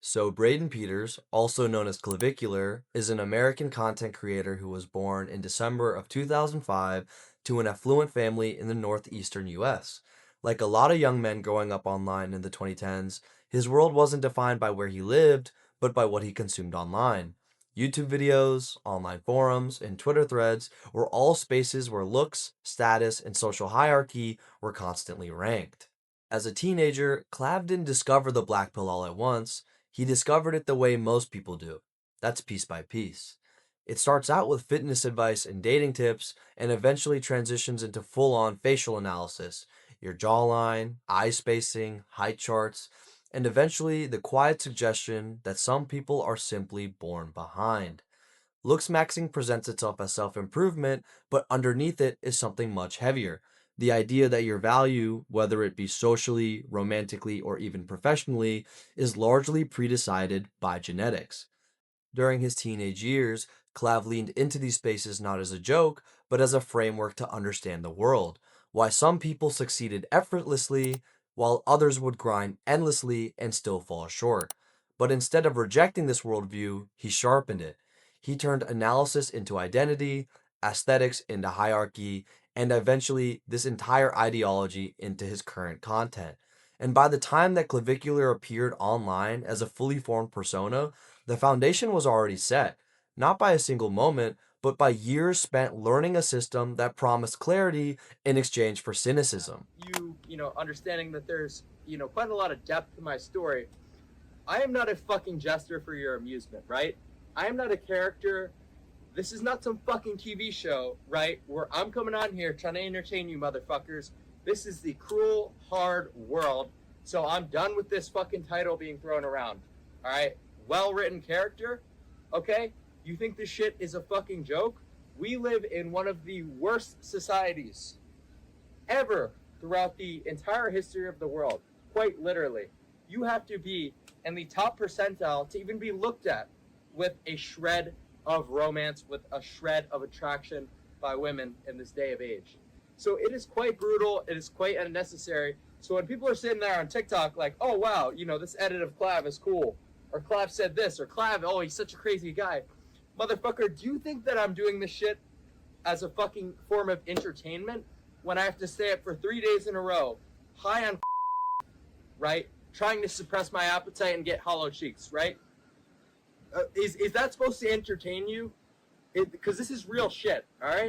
So, Braden Peters, also known as Clavicular, is an American content creator who was born in December of 2005 to an affluent family in the northeastern US. Like a lot of young men growing up online in the 2010s, his world wasn't defined by where he lived, but by what he consumed online. YouTube videos, online forums, and Twitter threads were all spaces where looks, status, and social hierarchy were constantly ranked. As a teenager, Clav didn't discover the black pill all at once. He discovered it the way most people do. That's piece by piece. It starts out with fitness advice and dating tips, and eventually transitions into full on facial analysis, your jawline, eye spacing, height charts, and eventually the quiet suggestion that some people are simply born behind. Looks maxing presents itself as self improvement, but underneath it is something much heavier. The idea that your value, whether it be socially, romantically, or even professionally, is largely predecided by genetics. During his teenage years, Clav leaned into these spaces not as a joke, but as a framework to understand the world. Why some people succeeded effortlessly, while others would grind endlessly and still fall short. But instead of rejecting this worldview, he sharpened it. He turned analysis into identity, aesthetics into hierarchy, and eventually this entire ideology into his current content. And by the time that Clavicular appeared online as a fully formed persona, the foundation was already set, not by a single moment, but by years spent learning a system that promised clarity in exchange for cynicism. Understanding that there's, quite a lot of depth to my story. I am not a fucking jester for your amusement, right? I am not a character. This is not some fucking TV show, right? Where I'm coming on here trying to entertain you motherfuckers. This is the cruel, hard world. So I'm done with this fucking title being thrown around. All right? Well written character. Okay? You think this shit is a fucking joke? We live in one of the worst societies ever throughout the entire history of the world. Quite literally. You have to be in the top percentile to even be looked at with a shred of romance, with a shred of attraction by women in this day of age. So it is quite brutal. It is quite unnecessary. So when people are sitting there on TikTok like, oh, wow, this edit of Clav is cool, or Clav said this, or Clav, oh, he's such a crazy guy. Motherfucker, do you think that I'm doing this shit as a fucking form of entertainment when I have to stay up for 3 days in a row, high on right, trying to suppress my appetite and get hollow cheeks, right? Is that supposed to entertain you? Because this is real shit, all right?